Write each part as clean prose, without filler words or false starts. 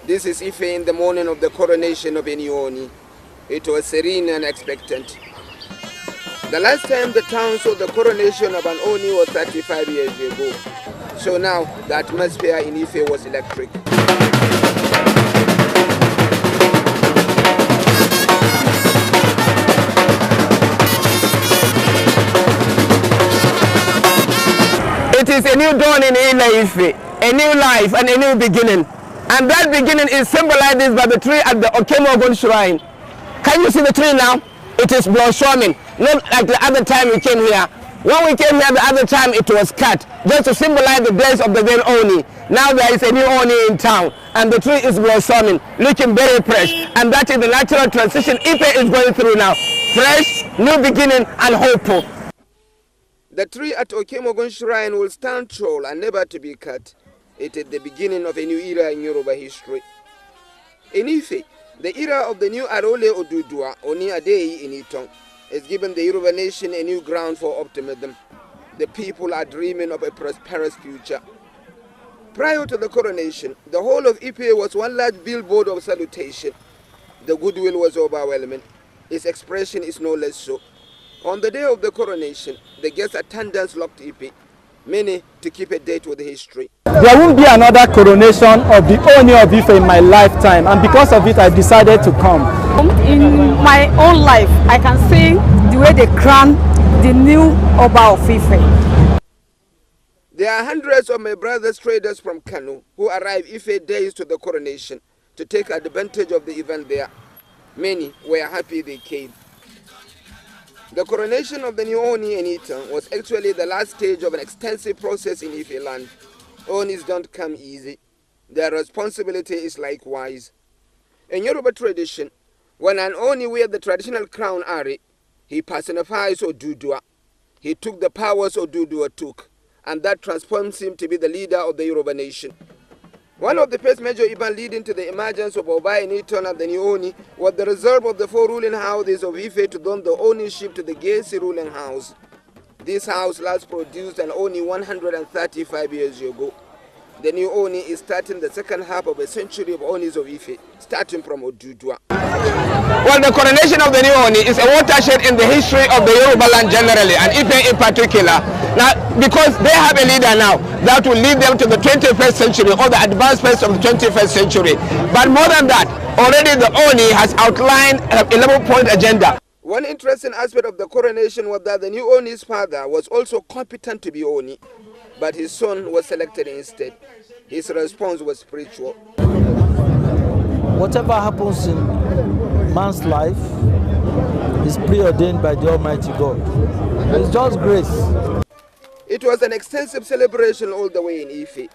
This is Ife in the morning of the coronation of Enioni. It was serene and expectant. The last time the town saw the coronation of an Oni was 35 years ago. So now the atmosphere in Ife was electric. It is a new dawn in Ile-Ife, a new life and a new beginning. And that beginning is symbolized by the tree at the Okemogon Shrine. Can you see the tree now? It is blossoming, not like the other time we came here. When we came here the other time, it was cut, just to symbolize the days of the then Oni. Now there is a new Oni in town, and the tree is blossoming, looking very fresh. And that is the natural transition Ife is going through now. Fresh, new beginning, and hopeful. The tree at Okemogon Shrine will stand tall and never to be cut. It is the beginning of a new era in Yoruba history. In Ife, the era of the new Arole Odudua, Oni Adei in Iton, has given the Yoruba nation a new ground for optimism. The people are dreaming of a prosperous future. Prior to the coronation, the whole of Ife was one large billboard of salutation. The goodwill was overwhelming. Its expression is no less so. On the day of the coronation, the guest attendants locked Ife, many to keep a date with history. There won't be another coronation of the Oni of Ife in my lifetime, and because of it I decided to come. In my own life, I can see the way they crown the new Oba of Ife. There are hundreds of my brothers traders from Kano who arrive Ife days to the coronation to take advantage of the event there. Many were happy they came. The coronation of the new Oni in Iton was actually the last stage of an extensive process in Ife land. Onis don't come easy. Their responsibility is likewise. In Yoruba tradition, when an Oni wears the traditional crown Ari, he personifies Odudua. He took the powers Odudua took, and that transforms him to be the leader of the Yoruba nation. One of the first major events leading to the emergence of Oba in Iton and the new Oni was the resolve of the four ruling houses of Ife to don the ownership to the Gesi ruling house. This house last produced an Oni 135 years ago. The new Oni is starting the second half of a century of Onis of Ife, starting from Odudua. Well, the coronation of the new Oni is a watershed in the history of the Yoruba land generally, and Ife in particular. Now, because they have a leader now that will lead them to the 21st century or the advanced phase of the 21st century. But more than that, already the Oni has outlined an 11-point agenda. One interesting aspect of the coronation was that the new Oni's father was also competent to be Oni, but his son was selected instead. His response was spiritual. Whatever happens in man's life is preordained by the Almighty God. It's just grace. It was an extensive celebration all the way in Ife,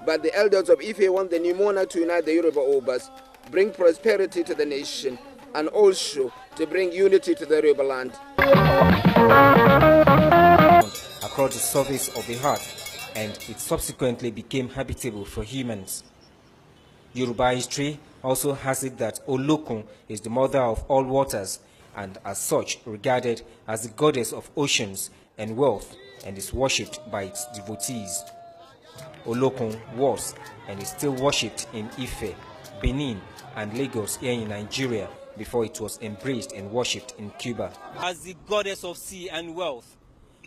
but the elders of Ife want the new monarch to unite the Yoruba Obas, bring prosperity to the nation, and also to bring unity to the Yoruba land. Across the surface of the earth, and it subsequently became habitable for humans. Yoruba history also has it that Olokun is the mother of all waters, and as such regarded as the goddess of oceans and wealth, and is worshipped by its devotees. Olokun was and is still worshipped in Ife, Benin, and Lagos here in Nigeria before it was embraced and worshipped in Cuba. As the goddess of sea and wealth,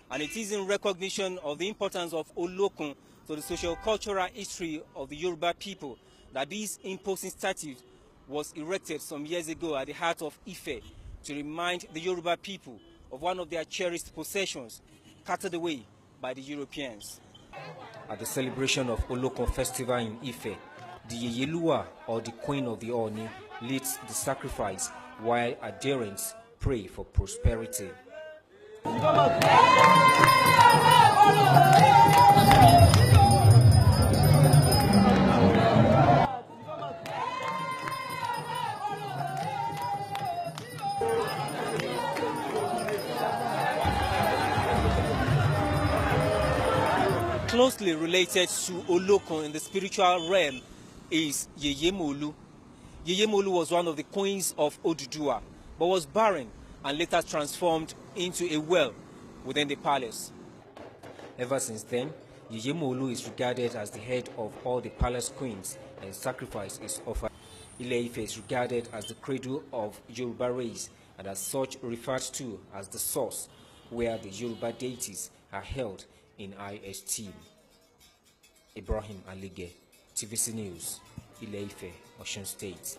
and it is in recognition of the importance of Olokun to the socio-cultural history of the Yoruba people that this imposing statue was erected some years ago at the heart of Ife to remind the Yoruba people of one of their cherished possessions carted away by the Europeans. At the celebration of Olokun festival in Ife, the Yeyelua, or the Queen of the Oni, leads the sacrifice while adherents pray for prosperity. Closely related to Olokun in the spiritual realm is Yeyemolu. Yeyemolu was one of the queens of Odudua, but was barren and later transformed into a well within the palace. Ever since then, Yeyemolu is regarded as the head of all the palace queens and sacrifice is offered. Ile-Ife is regarded as the cradle of Yoruba race and as such referred to as the source where the Yoruba deities are held in high esteem. Ibrahim Alige, TVC News, Ile-Ife, Osun State.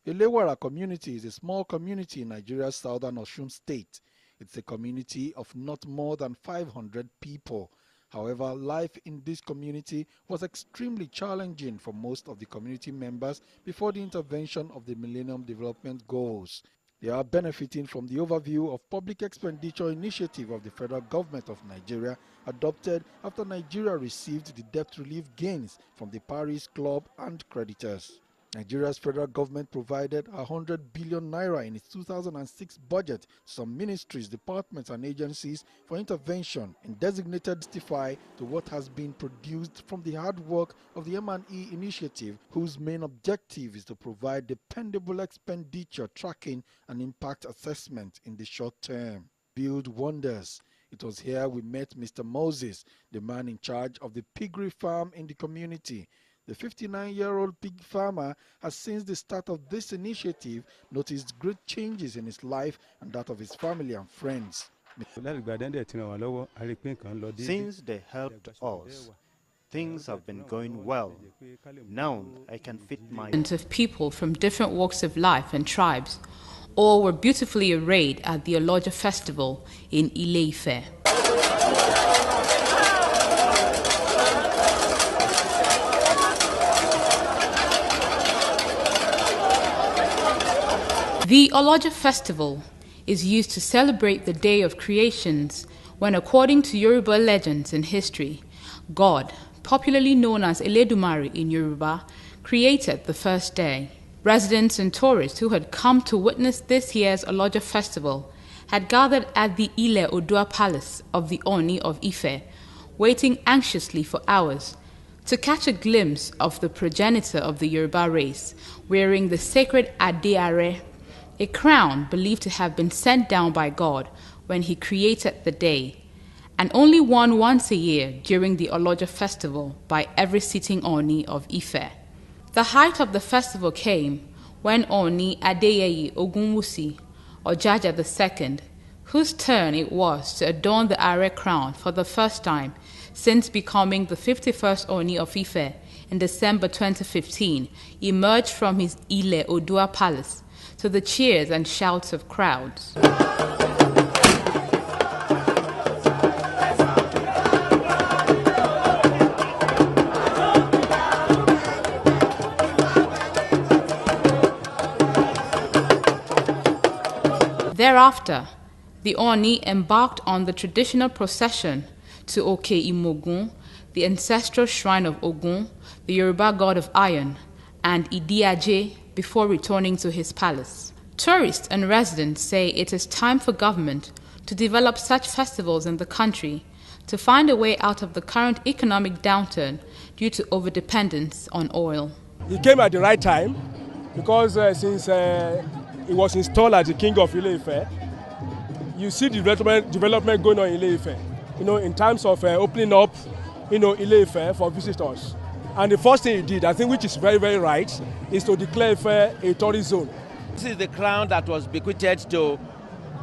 Ilewara community is a small community in Nigeria's southern Osun State. It's a community of not more than 500 people. However, life in this community was extremely challenging for most of the community members before the intervention of the Millennium Development Goals. They are benefiting from the overview of public expenditure initiative of the federal government of Nigeria, adopted after Nigeria received the debt relief gains from the Paris Club and creditors. Nigeria's federal government provided 100 billion naira in its 2006 budget to some ministries, departments and agencies for intervention and designated testify to what has been produced from the hard work of the M&E initiative, whose main objective is to provide dependable expenditure tracking and impact assessment in the short term. Build wonders. It was here we met Mr. Moses, the man in charge of the piggery farm in the community. The 59-year-old pig farmer has since the start of this initiative noticed great changes in his life and that of his family and friends. Since they helped us, things have been going well. Now I can fit my... ...of people from different walks of life and tribes, all were beautifully arrayed at the Oloja festival in Ile-Ife. The Oloja festival is used to celebrate the day of creations when, according to Yoruba legends and history, God, popularly known as Eledumare in Yoruba, created the first day. Residents and tourists who had come to witness this year's Oloja festival had gathered at the Ile Odua Palace of the Oni of Ife, waiting anxiously for hours to catch a glimpse of the progenitor of the Yoruba race wearing the sacred Adeare, a crown believed to have been sent down by God when he created the day, and only worn once a year during the Oloja festival by every sitting Oni of Ife. The height of the festival came when Oni Adeyeye Ogunwusi, Ojaja II, whose turn it was to adorn the Are crown for the first time since becoming the 51st Oni of Ife in December 2015, emerged from his Ile Odua Palace to the cheers and shouts of crowds. Thereafter, the Oni embarked on the traditional procession to Oke Imogun, the ancestral shrine of Ogun, the Yoruba god of iron, and Idiaje, before returning to his palace. Tourists and residents say it is time for government to develop such festivals in the country to find a way out of the current economic downturn due to overdependence on oil. He came at the right time because since he was installed as the king of Ile-Ife, you see the development going on in Ile-Ife, in terms of opening up, Ile-Ife for visitors. And the first thing he did, I think, which is very, very right, is to declare Ife a tourist zone. This is the crown that was bequeathed to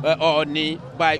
Oni by